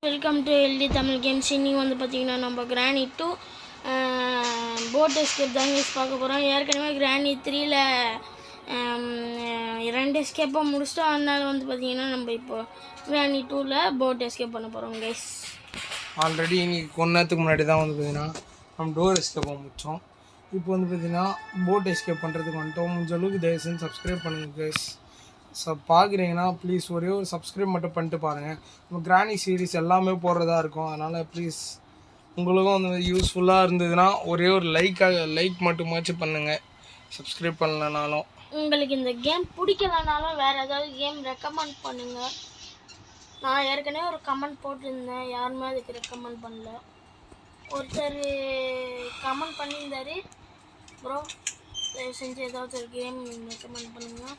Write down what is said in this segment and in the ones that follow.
Welcome to LD Tamil games. இன்னைக்கு வந்து பார்த்தீங்கன்னா நம்ம கிராணி 2 போட் எஸ்கேப் தாங்க பார்க்க போகிறோம். ஏற்கனவே கிராணி 3ல் 2 எஸ்கேப்பாக முடிச்சிட்டோம். அதனால வந்து பார்த்தீங்கன்னா நம்ம இப்போ கிராணி 2ல் போட் எஸ்கேப் பண்ண போகிறோம் கைஸ். ஆல்ரெடி இன்னைக்கு கொஞ்ச நேரத்துக்கு முன்னாடி தான் வந்து பார்த்தீங்கன்னா நம்ம டோர் எஸ்கேப் முடித்தோம். இப்போ வந்து பார்த்தீங்கன்னா போட் எஸ்கேப் பண்ணுறதுக்கு வந்துட்டோம். முடிஞ்ச அளவுக்கு தயவு செஞ்சு சப்ஸ்கிரைப் பண்ணுங்கள் கைஸ். பார்க்குறீங்கன்னா ப்ளீஸ் ஒரே ஒரு சப்ஸ்கிரைப் மட்டும் பண்ணிட்டு பாருங்கள். நம்ம கிராணி சீரீஸ் எல்லாமே போடுறதா இருக்கும். அதனால் ப்ளீஸ் உங்களுக்கும் வந்து யூஸ்ஃபுல்லாக இருந்ததுன்னா ஒரே ஒரு லைக் மட்டுமாச்சும் பண்ணுங்கள். சப்ஸ்கிரைப் பண்ணலனாலும் உங்களுக்கு இந்த கேம் பிடிக்கலனாலும் வேறு ஏதாவது கேம் ரெக்கமெண்ட் பண்ணுங்கள். நான் ஏற்கனவே ஒரு கமெண்ட் போட்டிருந்தேன், யாருமே அதுக்கு ரெக்கமெண்ட் பண்ணல. ஒருத்தர் கமெண்ட் பண்ணியிருந்தாரு, ப்ரோ தயவு செஞ்சு ஏதாவது ஒரு கேம் ரெக்கமெண்ட் பண்ணுங்கள்.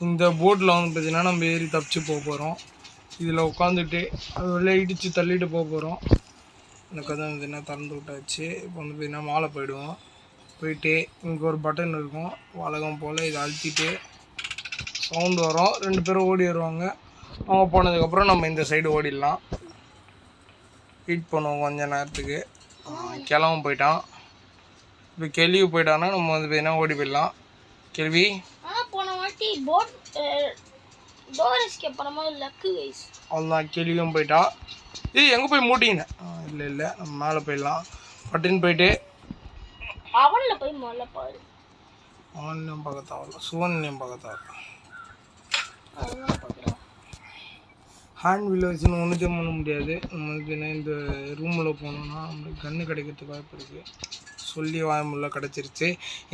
இந்த போட்டில் வந்து பார்த்தீங்கன்னா நம்ம ஏறி தப்பிச்சு போக போகிறோம். இதில் உட்காந்துட்டு அது உள்ளே இடித்து தள்ளிட்டு போக போகிறோம். எனக்கு வந்து பார்த்தீங்கன்னா திறந்து விட்டாச்சு. இப்போ வந்து பார்த்தீங்கன்னா மேலே போயிடுவோம். போயிட்டு இங்கே ஒரு பட்டன் இருக்கும் வழக்கம் போல், இதை அழுத்திட்டு சவுண்டு வரும். 2 பேரும் ஓடி வருவாங்க. அவங்க போனதுக்கப்புறம் நம்ம இந்த சைடு ஓடிடலாம். வெயிட் பண்ணுவோம் கொஞ்ச நேரத்துக்கு. கிளம்ப போயிட்டான். இப்போ கேள்வி போயிட்டான்னா நம்ம வந்து பார்த்தீங்கன்னா ஓடி போயிடலாம். கேள்வி போன வாட்டி போட் டோர் எஸ்கேப் பண்ணும்போது லக்கு கைஸ். அவ்வளோதான், கேள்வியும் போயிட்டா. எங்கே போய் மூட்டிங்க? இல்லை நம்ம மேலே போயிடலாம். பட்டின்னு போயிட்டு அவனில் போய் முதல்ல பாரு. அவனையும் பார்க்கத்தாவில்ல, சுவனையும் பார்க்கத்தாவில்ல. ஹேண்ட் வீல் வச்சுன்னு ஒன்றுத்தையும் பண்ண முடியாது. நம்ம வந்து இந்த ரூமில் போனோம்னா நம்மளுக்கு கன்று கிடைக்கிறதுக்கு வாய்ப்பு இருக்குது. சொல்லி வாய்முள்ள கிடச்சிருச்சு.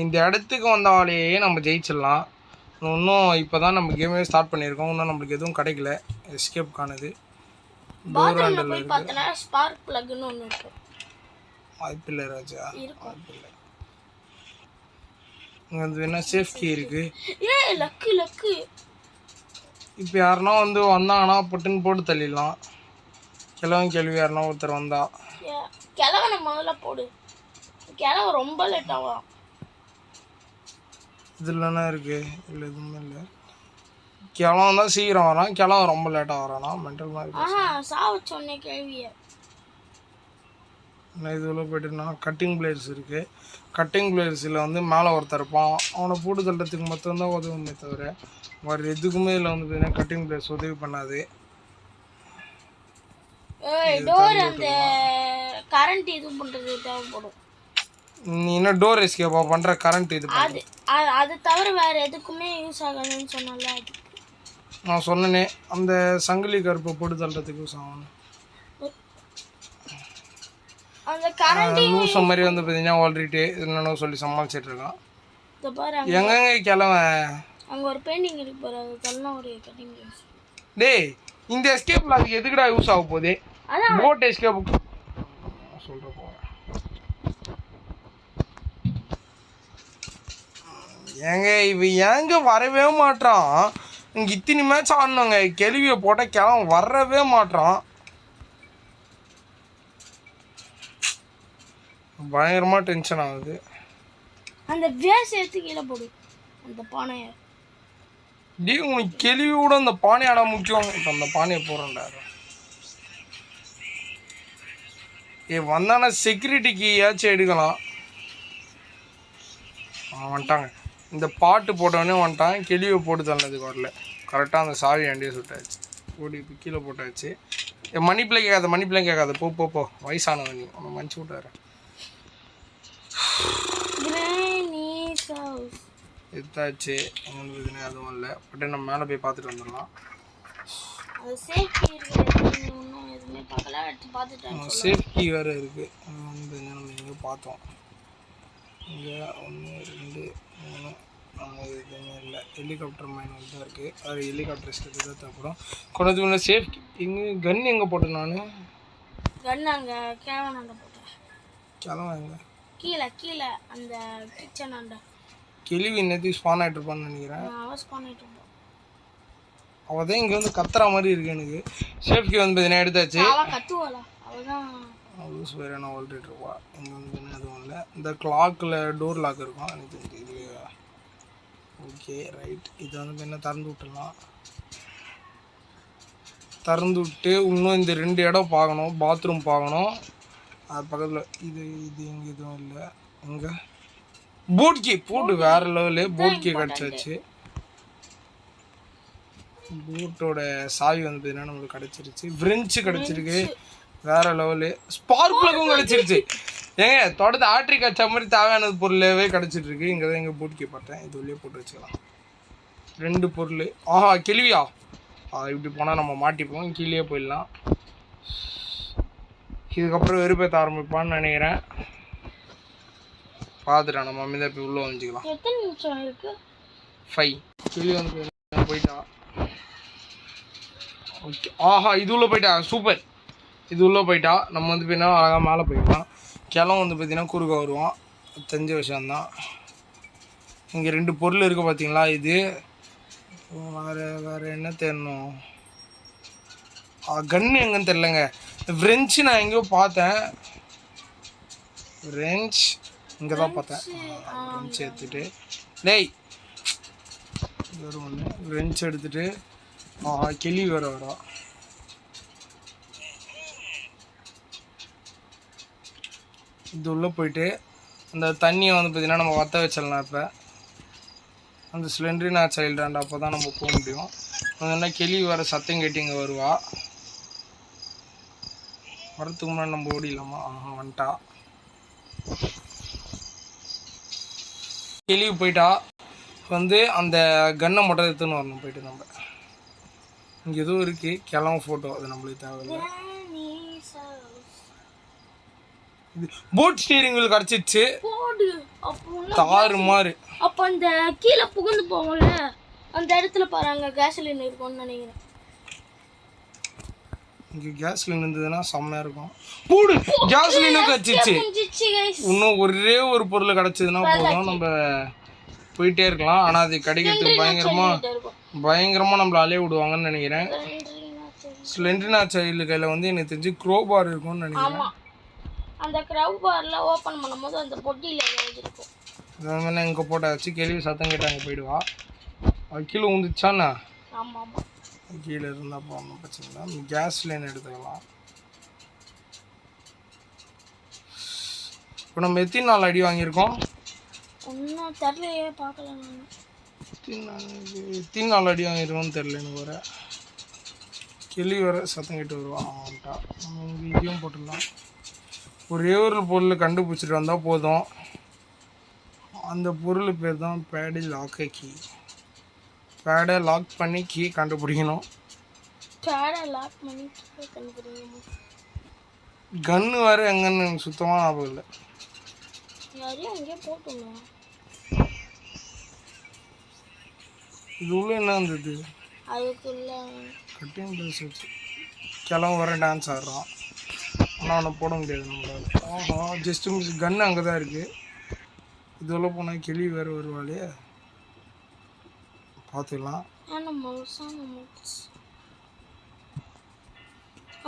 இந்த இடத்துக்கு வந்தாலேயே நம்ம ஜெயிச்சிடலாம். இன்னும் இப்போ தான் நம்ம கேமே ஸ்டார்ட் பண்ணியிருக்கோம். இன்னும் நம்மளுக்கு எதுவும் கிடைக்கல எஸ்கேப்கானது. டோர் ஹேண்டில் இருக்குது. ஸ்பார்க் ப்ளக்னு ஒன்று இருக்கு. வாய்ப்பில்லை ராஜா, வாய்ப்பில்லை. இங்கே வந்து என்ன சேஃப் கீ இருக்குது. லக்கு இப்போ யாருன்னா வந்து வந்தாங்கன்னா பட்டுன்னு போட்டு தள்ளிடலாம். கேள்வி யாருன்னா ஒருத்தர் வந்தா கிழவனை முதல்ல போடு. கிழவன் ரொம்ப லேட் ஆகும். இதுலன்னா இருக்குது? இல்லை, எதுவுமே இல்லை. கிழவன் தான் சீக்கிரம் வரான், கிழவன் ரொம்ப லேட்டாக வரானா? மென்டல் மாதிரி சாவச்சோன்னே கேள்விய. இதில் போய்ட்டுனா கட்டிங் பிளேயர்ஸ் இருக்குது. கட்டிங் பிளேயர்ஸில் வந்து மேலே ஒருத்தர் இருப்பான். அவனை போட்டு தள்ளுறதுக்கு மட்டும்தான் உதவுமே தவிர வேறு எதுக்குமே இதில் வந்து பார்த்தீங்கன்னா கட்டிங் பிளேயர்ஸ் உதவி பண்ணாது. டோர் அந்த கரண்ட் இது பண்ணுறது தேவைப்படும். நீ என்ன டோர் எஸ்கேப்பா பண்ணுற? கரண்ட் இது அது தவிர வேறு எதுக்குமே யூஸ் ஆகாதுன்னு சொன்னால நான் சொன்னேனே, அந்த சங்கிலி கருப்பை போட்டு தள்ளுறதுக்கு யூஸ் ஆகணும். லூச மாதிரி வந்து பார்த்தீங்கன்னா ஓல்றிட்டு என்னென்ன சொல்லி சமாளிச்சிட்டு இருக்கான். எங்கங்க கிளவன்? அங்கே ஒரு பெயிண்டிங் இருக்கு பாரு, அது தள்ளனா ஒரு கட்டிங். டேய், இந்த எஸ்கேப்பில் அதுக்கு எதுக்குடா யூஸ் ஆக போகுது? போட் எஸ்கேப் சொல்கிற போகிறேன். ஏங்க இவன் ஏங்க வரவே மாட்டான்? இங்கே இத்தனை மேட்ச் ஆடணுங்க, கேள்வியை போட்டால் கிளவன் வரவே மாட்டான். பயங்கரமாக டென்ஷன் ஆகுது. அந்த வேஸ் எடுத்து கீழே போடு அந்த பானையை. டே, உனக்கு கேள்வி கூட அந்த பானை ஆட முக்கியம். இப்போ அந்த பானையை போடுறேன்டா. வந்தானா செக்யூரிட்டிக்கு ஏதாச்சும் எடுக்கலாம். வந்துட்டாங்க. இந்த பாட்டு போட்டவொடனே வந்துட்டான். கேள்வியை போட்டு தள்ளதுக்கு வரல. கரெக்டாக அந்த சாவி அண்டியே சுட்டாச்சு. ஓடி இப்போ கீழே போட்டாச்சு. மன்னிப்பில் கேட்காத போ வயசானவன், நீ உன்னை மன்னிச்சு விட்டாரு. எடுத்தாச்சு. அதுவும் இல்லை, பட் நம்ம மேலே போய் பார்த்துட்டு வந்துடலாம். சேஃப்டி வேறு இருக்குது. வந்து நம்ம இங்கே பார்த்தோம். இங்கே 1 2 3 4 எதுவுமே இல்லை. ஹெலிகாப்டர் மைன் தான் இருக்குது. அது ஹெலிகாப்டர் ஸ்டெப்பு தான் தேவைப்படும். கொஞ்சம் முன்னே சேஃப்டி இங்கே கன் எங்கே போட்டேன்? நான் கன் அங்கே கிழவனாண்ட போட்டேன். கிழவன் எங்கே? கீழே அந்த கிச்சன் ஆண்ட. கேள்வி நேற்று ஸ்பான் ஆகிட்டு இருப்பான்னு நினைக்கிறேன். அவன் ஸ்பான் ஆகிட்டு இருப்பான். அவள் தான் இங்கே வந்து கத்துற மாதிரி இருக்குது எனக்கு. சேஃப்டி வந்து பார்த்தீங்கன்னா எடுத்தாச்சு. கத்துவாளா? அவள்தான் லூஸ் வேறு என்ன ஓல்டிட்டு இருப்பா. இங்கே வந்து எதுவும் இல்லை. இந்த கிளாக்கில் டோர் லாக் இருக்கும் எனக்கு தெரிஞ்சு. இல்லையா? Okay right. இது வந்து என்ன திறந்து விட்டுடலாம். திறந்து விட்டு இன்னும் இந்த 2 இடம் பார்க்கணும், பாத்ரூம் பார்க்கணும். அது பக்கத்தில் இது இங்கே எதுவும் இல்லை. எங்கே போட் கீ போட்டு வேறு லெவலு போட் கீ கிடச்சாச்சு. போட்டோட சாவி வந்து பார்த்தீங்கன்னா நம்மளுக்கு கிடச்சிருச்சு. ஃப்ரெஞ்சு கிடச்சிருக்கு வேறு லெவலு. ஸ்பார்க் ப்ளக்கும் கிடச்சிருச்சு. ஏங்க தொடர்ந்து ஆட்ரி கச்சா மாதிரி தேவையானது பொருளாகவே கிடச்சிட்ருக்கு. இங்கே தான் எங்கள் போட் கீ பார்த்தேன். இது உள்ளே போட்டு வச்சுக்கலாம். 2 பொருள். ஆஹா கேள்வியா, இப்படி போனால் நம்ம மாட்டிப்போம், கீழே போயிடலாம். இதுக்கப்புறம் வெறுப்பேற்ற ஆரம்பிப்பான்னு நினைக்கிறேன். பார்த்துட்டேன் நம்ம அமைதியாக போய் உள்ளே வந்துக்கலாம். எத்தனை நிமிஷம் இருக்கு? 5. கீழே வந்து போயிட்டா. ஓகே ஆஹா இது உள்ளே போயிட்டா. சூப்பர். இது உள்ளே போயிட்டா. நம்ம வந்து பார்த்தீங்கன்னா அழகாக மேலே போயிடலாம். கிளம் வந்து பார்த்தீங்கன்னா குறுக்க வருவான். தெரிஞ்ச விஷயந்தான். இங்கே 2 பொருள் இருக்குது பார்த்தீங்களா. இது வேறு என்ன தெரியணும். கன்று எங்கன்னு தெரிலங்க. ஃப்ரெஞ்சு நான் எங்கேயோ பார்த்தேன். ஃப்ரெஞ்ச் இங்கே தான் பார்த்தேன். ஃப்ரெஞ்ச் எடுத்துகிட்டு டேய் வேறு ஒன்று ஃப்ரெஞ்ச் எடுத்துகிட்டு கிளி வேறு வரா. இது உள்ளே போயிட்டு அந்த தண்ணியை வந்து பார்த்திங்கன்னா நம்ம வற்ற வச்சிடலாம். இப்போ அந்த சிலிண்டரினா சைல்டாண்டா அப்போ தான் நம்ம போக முடியும். அதனால் கிளி வர சத்தம் கேட்டு இங்கே வருவா. வரத்துக்கு முன்னாடி நம்ம ஓடிடலாமா? வந்துட்டா. கிளி போயிட்டா. வந்து அந்த கன்னை மட்டும் எடுத்துன்னு வரணும். போயிட்டு நம்ம இங்கே எதுவும் இருக்குது கிளம்ப ஃபோட்டோ, அது நம்மளுக்கு தேவையில்லை. இது போட் ஸ்டீரிங் வீல் கிடச்சிச்சு. தாறு மாதிரி. அப்போ அந்த கீழே புகுந்து போகல அந்த இடத்துல பாருங்க கேஸ்லின் இருக்கும்னு நினைக்கிறேன். இங்கே கேஸ்லின் இருந்ததுன்னா செம்மையாக இருக்கும். போடு கேஸ்லினும் கிடச்சிச்சு. இன்னும் ஒரே ஒரு பொருள் கிடச்சதுன்னா போதும், நம்ம போயிட்டே இருக்கலாம். ஆனால் அது கிடைக்கிறதுக்கு பயங்கரமாக நம்மளை அலைய விடுவாங்கன்னு நினைக்கிறேன். ஸ்லெண்ட்ரினா சைல்டு கையில் வந்து எனக்கு தெரிஞ்சு க்ரோபார் இருக்கும்னு நினைக்கிறேன். அந்த க்ரோபாரில் ஓப்பன் பண்ணும்போது அந்த பொட்டியில் இருக்கும். அதனால எங்கே போட்டாச்சு. கேள்வி சத்தம் கேட்டு அங்கே போயிடுவா. கீழே ஊந்துச்சாண்ணா? ஆமாம் ஆமாம். கீழே இருந்தால் அப்போ ஒன்றும் பிரச்சனை இல்லை. கேஸ் லைன் எடுத்துக்கலாம். இப்போ நம்ம எத்தனை நாள் அடி வாங்கியிருக்கோம்? ஒன்றும் தெரிலையே, பார்க்கல. எத்தனை நாள் அடி வாங்கியிருக்கோம்னு தெரில எனக்கு. வர கிளி வர சத்தம் கேட்டு வருவான். ஆமாட்டா நம்ம இங்கே இதையும் போட்டுடலாம். ஒரே ஒரு பொருள் கண்டுபிடிச்சிட்டு வந்தால் போதும். அந்த பொருள் பேர் தான் பேடி லாக்கு கீ. பேடை லாக் பண்ணி கீ கண்டுபிடிக்கணும். கன்று வேறு எங்கன்னு எனக்கு சுத்தமாக ஞாபகம் இல்லை. இது உள்ள என்ன இருந்தது? கட்டிங் ட்ரெஸ் வச்சு கிளம்ப வர டான்ஸ் ஆடுறான். ஆனால் அவனை போட முடியாது நம்மளால். ஆஹா ஜஸ்ட் மிஸ். கன்று அங்கே தான் இருக்குது. இதெல்லாம் போனால் கிளி வேறு வருவாளே, பார்த்துக்கலாம்.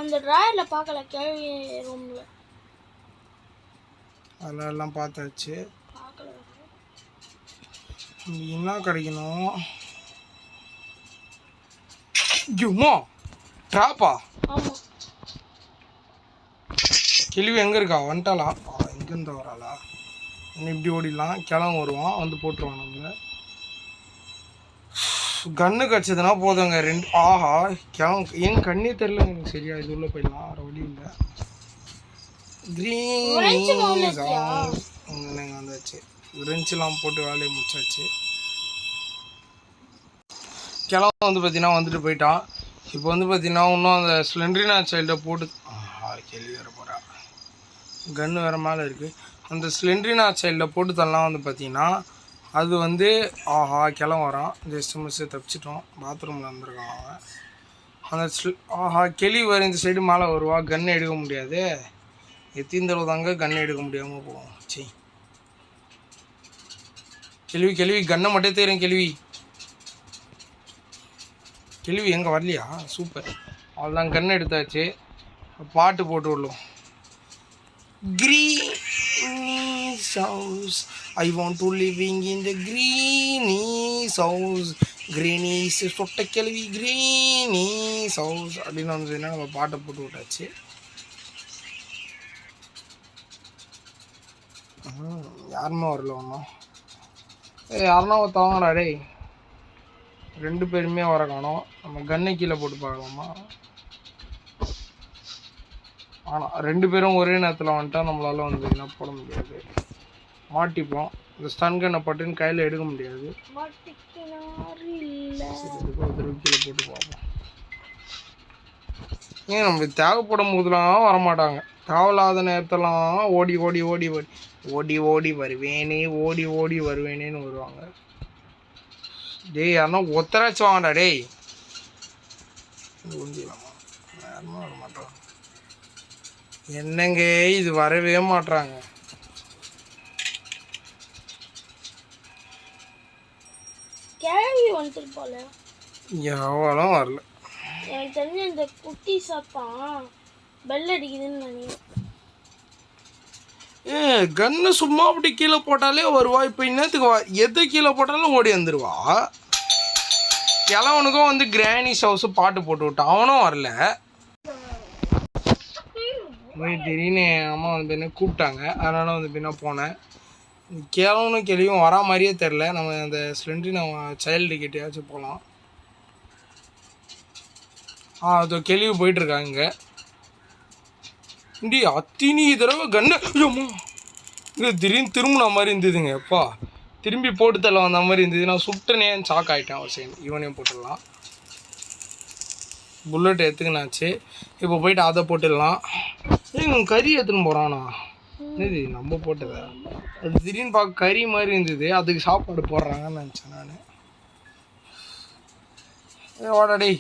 அந்த டிராயரில் பார்க்கல கேள்வி ரூமில். அதெல்லாம் எல்லாம் பார்த்தாச்சு. என்ன கிடைக்கணும்? ஐயோமா ட்ராப்பா? கிளி எங்கே இருக்கா? வந்துட்டாளா? எங்கேருந்து வராளா? இன்னும் இப்படி ஓடிடலாம். கிளம்பு வருவான், வந்து போட்டுருவான் நம்மளை. கன்று கிடச்சதுன்னா போதுங்க. 2 ஆஹா கிளம்பு. என் கண்ணே தெரில எனக்கு சரியா. இது உள்ளே போயிடலாம், வேறு வழி இல்லை. க்ரீன் வந்தாச்சு. ரெஞ்செலாம் போட்டு வேலையை முடிச்சாச்சு. கிளம்பு வந்து பார்த்தீங்கன்னா வந்துட்டு போயிட்டான். இப்போ வந்து பார்த்தீங்கன்னா இன்னும் அந்த ஸ்லெண்ட்ரினா சைல்டை போட்டு கேள்வி வேறு போகிறா. கன்று வேறு மேலே இருக்குது. அந்த ஸ்லெண்ட்ரினா சைல்டில் போட்டு தரலாம். வந்து பார்த்தீங்கன்னா அது வந்து ஆஹா கிளம்ப வரான். ஜஸ்ட் மிஸ்ஸு தப்பிச்சிட்டோம். பாத்ரூமில் வந்துருக்கான் அவன். அந்த ஆஹா கிளி வேறு இந்த சைடு மேலே வருவா. கன்று எடுக்க முடியாது. எத்தனை தடவை தாங்க கன்று எடுக்க முடியாமல் போவோம். சரி கேள்வி கன்னை மட்டும் தெரியும். கேள்வி எங்கே வரலையா? சூப்பர். அவ்வளோதான் கன்று எடுத்தாச்சு. பாட்டு போட்டு விடலாம். Green's house, I want to living in the Green's house. கிரீனிஸ் சொட்ட கேள்வி கிரீனிஸ் ஹவுஸ் அப்படின்னு வந்ததுன்னா நம்ம பாட்டை போட்டு விட்டாச்சு. யாருமே வரல ஒன்றும். யாருன்னா ஒருத்தவங்கடா டேய், 2 பேருமே வர காணோம். நம்ம கன்னை கீழே போட்டு பார்க்கலாமா? ஆனால் 2 பேரும் ஒரே நேரத்தில் வந்துட்டா நம்மளால வந்து என்ன போட முடியாது, மாட்டிப்போம். இந்த ஸ்டன் கன்னை பட்டுன்னு கையில் எடுக்க முடியாது. கீழே போட்டு பார்ப்போம். ஏன் நம்மளுக்கு தேவைப்படும் போதெல்லாம் வரமாட்டாங்க, தேவையில்லாத நேரத்தெல்லாம் ஓடி ஓடி ஓடி ஓடி ஓடி ஓடி வருவேனே ஓடி ஓடி வருவேனேன்னு வருவாங்க. டேய் யாருன்னா ஒத்தராச்சும் வாங்கடா டேய். உந்திலாமா யாருமே வர மாட்டாங்க. என்னங்க இது வரவே மாட்டுறாங்க. கேள்வி வந்துட்டு போல எவ்வளோ வரல. எனக்கு தெரிஞ்ச இந்த குட்டி சத்தம் பெல் அடிக்குதுன்னு நினைக்கிறேன். கன்னு சும்மா அப்படி கீழே போட்டாலே வருவா. இப்போ இன்னத்துக்கு எது கீழே போட்டாலும் ஓடி வந்துடுவா. கிழவனுக்கும் வந்து கிரானிஸ் ஹவுஸு பாட்டு போட்டு விட்டான், அவனும் வரல. திடீர்னு என் அம்மா வந்து என்ன கூப்பிட்டாங்க, அதனால வந்து பின்னா போனேன். கிழவனும் கேள்வியும் வரா மாதிரியே தெரில. நம்ம அந்த ஸ்லெண்ட்ரி நம்ம சைல்டு கிட்டேயாச்சும் போகலாம். அது கேள்வி போயிட்டுருக்காங்க. இண்டி அத்தினி தடவை கண்ணு இது திடீர்னு திரும்பின மாதிரி இருந்ததுங்க. எப்பா திரும்பி போட்டு தள்ள வந்த மாதிரி இருந்தது. நான் சுட்டுனே சாக் ஆகிட்டேன். ஒரு சைன் இவனையும் போட்டுடலாம். புல்லட் எடுத்துக்கினாச்சு. இப்போ போயிட்டு அதை போட்டுடலாம். இவன் கறி எடுத்துன்னு போகிறானா? இது நம்ம போட்டதா? அது திடீர்னு பார்க்க கறி மாதிரி இருந்தது, அதுக்கு சாப்பாடு போடுறாங்கன்னு நினச்சேன் நான். வாடாடே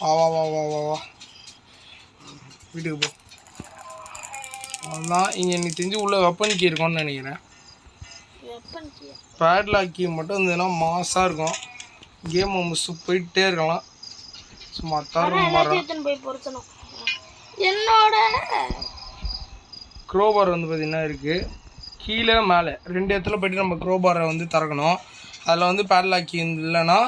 வா வா வா வா வா வா வீட்டுக்கு போ. அதுதான் இங்கே எனக்கு தெரிஞ்சு உள்ள வெப்பன் கீ இருக்கும்னு நினைக்கிறேன். பேட்லாக் கீ மட்டும் இருந்ததுன்னா மாசாக இருக்கும். கேமை முடிச்சு போயிட்டே இருக்கலாம். சும்மா தரம் பொருத்தணும். என்னோட க்ரோபார் வந்து பார்த்திங்கன்னா இருக்குது கீழே மேலே 2 இடத்துல போய்ட்டு நம்ம க்ரோபாரை வந்து திறக்கணும். அதில் வந்து பேட்லாக் கீ இல்லைன்னா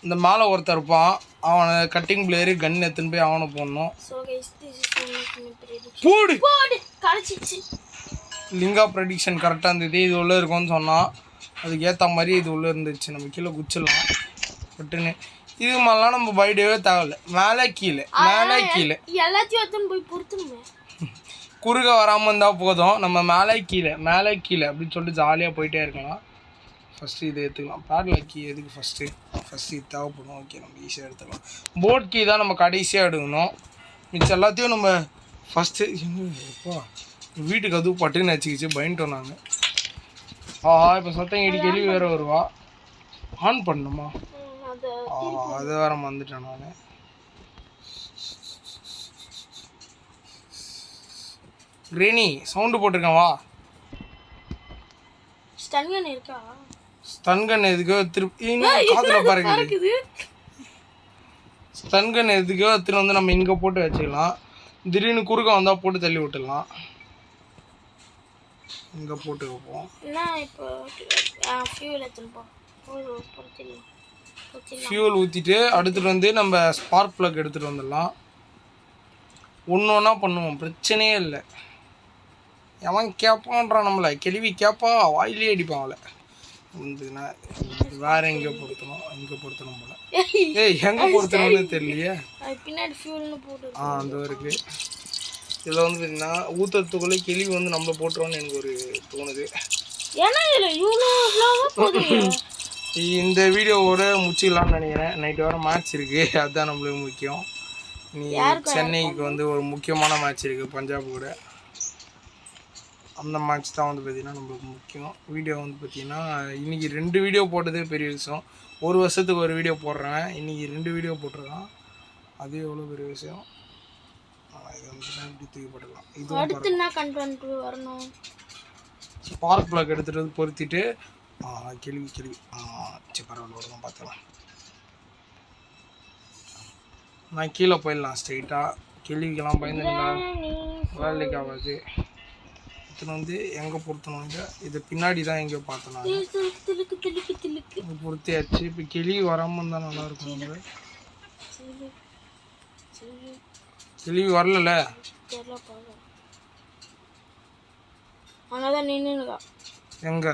இந்த மேலே ஒருத்தர் இருப்பான், அவனை கட்டிங் பிளேயரு கன் எடுத்துன்னு போய் அவனை போடணும். போடு லிங்கா ப்ரெடிக்ஷன் கரெக்டாக இருந்தது. இது உள்ளே இருக்கும்னு சொன்னான், அதுக்கு ஏற்ற மாதிரி இது உள்ளே இருந்துச்சு. நம்ம கீழே குச்சிடலாம் பட்டுன்னு. இது மாதிரிலாம் நம்ம பைடவே தேவையில்லை. மேலே கீழே மேலே கீழே எல்லாத்தையும் போய் பொறுத்துணுமே. குறுக வராமல் இருந்தால் போதும். நம்ம மேலே கீழே அப்படின்னு சொல்லிட்டு ஜாலியாக போயிட்டே இருக்கலாம். ஃபஸ்ட்டு இதை எடுத்துக்கலாம். பேட்லாக் கீ எதுக்கு ஃபஸ்ட்டு இது தேவைப்படும். ஓகே நம்ம ஈஸியாக எடுத்துக்கலாம். போர்ட் கீ தான் நம்ம கடைசியாக எடுக்கணும். மிச்சம் எல்லாத்தையும் நம்ம ஃபஸ்ட்டு எப்போ வீட்டுக்கு அதுவும் பட்டுன்னு வச்சுக்கிச்சு பயன்ட்டோம் நாங்கள். இப்போ சத்தம் இடி கேள்வி வேறு வருவா. ஆன் பண்ணணுமா? அது வேறு வந்துட்டேன் நான். கிரேனி சவுண்டு போட்டிருக்கேன் வா. ஸ்டன்கன் இருக்கா? ஸ்டன்கன் எதுக்கோ திருப்பி காதில் பாருங்க. ஸ்டன்கன் எதுக்கோ திரும்ப வந்து நம்ம இங்கே போட்டு வச்சுக்கலாம். திடீர்னு குறுக்க வந்தால் போட்டு தள்ளி விட்டுடலாம். இங்கே போட்டு வைப்போம். ஃபியூல் ஊற்றிட்டு அடுத்துட்டு வந்து நம்ம ஸ்பார்க் ப்ளக் எடுத்துகிட்டு வந்துடலாம். ஒன்று ஒன்றா பண்ணுவோம், பிரச்சனையே இல்லை. எவன் கேட்பான்றான் நம்மளை, கேள்வி கேட்பா வாயிலே அடிப்பான் அவளை. வந்துன்னா வேறு எங்கே பொருத்தணும் போல. எங்கே பொருத்தணும்னு தெரியலையே. அந்த இருக்கு. இதில் வந்து பார்த்தீங்கன்னா ஊற்றுறதுக்குள்ளே கேள்வி வந்து நம்மளை போட்டுருவோன்னு எனக்கு ஒரு தோணுது. இந்த வீடியோவோட முடிச்சிக்கலாம்னு நினைக்கிறேன். நைட்டு வர மேட்ச் இருக்குது, அதுதான் நம்மளுக்கு முக்கியம். நீ சென்னைக்கு வந்து ஒரு முக்கியமான மேட்ச் இருக்குது பஞ்சாப் கூட. அந்த மேட்ச் தான் வந்து பார்த்திங்கன்னா நம்மளுக்கு முக்கியம். வீடியோ வந்து பார்த்திங்கன்னா இன்றைக்கி 2 வீடியோ போட்டதே பெரிய விஷயம். ஒரு வருஷத்துக்கு ஒரு வீடியோ போடுறேன், இன்றைக்கி 2 வீடியோ போட்டிருக்கான், அது எவ்வளோ பெரிய விஷயம். இதை வந்து இப்படி தூக்கி போட்டுக்கலாம். இது வரணும். ஸ்பார்க் ப்ளக் எடுத்துகிட்டு வந்து பொருத்திட்டு கேள்வி சரி பரவாயில்ல ஒரு தான் பார்த்துக்கலாம். நான் கீழே போயிடலாம் ஸ்ட்ரெயிட்டாக. கேள்விக்கெல்லாம் பயந்துருந்தா வேலைக்கு ஆகாது. எடுத்துன்னு வந்து எங்கே பொருத்தணும் இங்கே இது பின்னாடி தான் எங்கேயோ பார்த்தோம் நான் திலுக்கு திலுக்கு திலுக்கு இது பொருத்தியாச்சு இப்போ கிளி வராமல் இருந்தால் நல்லாயிருக்கும் நம்ம கிளி வரல தெரியல பாருங்க அங்கதான் நின்னுங்க எங்கே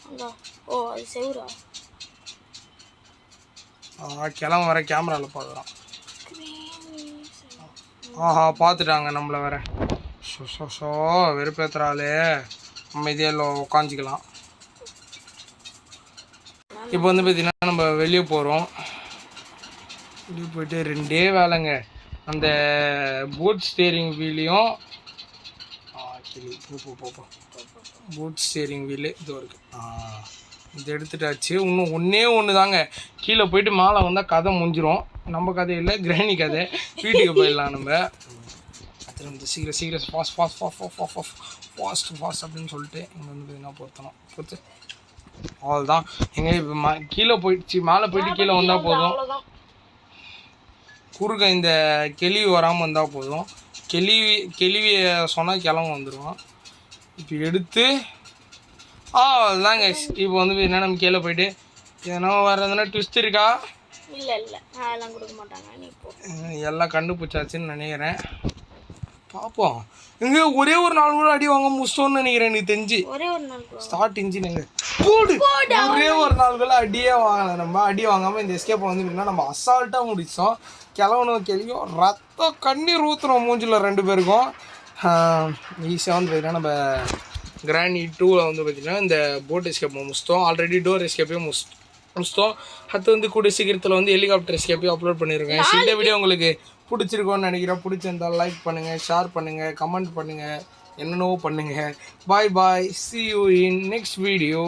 அங்க ஓ அது செவுரா கிளம்ப வர கேமராவில் பார்க்குறோம் ஆஹா பார்த்துட்டாங்க நம்மளை வேற ஷோ வெறுப்பேத்துறாளே அமைதியாக உட்காந்துக்கலாம் இப்போ வந்து பார்த்தீங்கன்னா நம்ம வெளியே போகிறோம் வெளியே போயிட்டு 2 வேலைங்க அந்த போட் ஸ்டேரிங் வீலையும் போட் ஸ்டேரிங் வீலு இது இருக்குது இது எடுத்துட்டாச்சு இன்னும் ஒன்று தாங்க கீழே போயிட்டு மாலை வந்தால் கதை முடிஞ்சிரும் நம்ம கதை இல்லை கிராணி கதை வீட்டுக்கு போயிடலாம் நம்ம அது வந்து சீக்கிரம் ஃபாஸ்ட் அப்படின்னு சொல்லிட்டு இங்கே வந்து என்ன பொறுத்தணும் பொறுத்து அவ்வளோதான் எங்கே இப்போ கீழே போயிடுச்சு மேலே போயிட்டு கீழே வந்தால் போதும் குறுக்க இந்த கெளிவி வராமல் வந்தால் போதும் கெளிவியை சொன்னால் கிளம்ப வந்துடுவோம் இப்போ எடுத்து அதுதாங்க இப்போ வந்து என்ன நம்ம கீழே போயிட்டு எதனா வேறு எதனா ட்விஸ்ட் இருக்கா இல்லை அதெல்லாம் கொடுக்க மாட்டாங்க நீ போ எல்லாம் கண்டுபிடிச்சாச்சுன்னு நினைக்கிறேன் பார்ப்போம் இங்கே ஒரே ஒரு நாள் கூட அடி வாங்க முடிச்சிட்டோன்னு நினைக்கிறேன் எனக்கு தெரிஞ்சு ஒரே ஒரு நாள் ஸ்டார்ட் இன்ஜின் போடு ஒரே ஒரு நாள் கூட அடியே வாங்கலை நம்ம அடி வாங்காமல் இந்த எஸ்கேப்பை வந்து நம்ம அசால்ட்டாக முடிச்சோம் கிளவனும் கேள்வியும் ரத்தம் கண்ணீர் ஊற்றுறோம் மூஞ்சில் 2 பேருக்கும் ஈஸியாக வந்து பார்த்தீங்கன்னா நம்ம கிராணி 2ல் வந்து பார்த்திங்கன்னா இந்த போட் எஸ்கேப்பை முடிச்சிட்டோம் ஆல்ரெடி டோர் எஸ்கேப்பையும் முடிச்சிட்டோம் அடுத்து வந்து கூடிய சீக்கிரத்தில் வந்து ஹெலிகாப்டர் எஸ்கேப்பையும் அப்லோட் பண்ணியிருக்கேன் இந்த வீடியோ உங்களுக்கு பிடிச்சிருக்கோன்னு நினைக்கிறேன் பிடிச்சிருந்தால் லைக் பண்ணுங்கள் ஷேர் பண்ணுங்கள் கமெண்ட் பண்ணுங்கள் என்னென்னவோ பண்ணுங்கள் பாய் see you in next video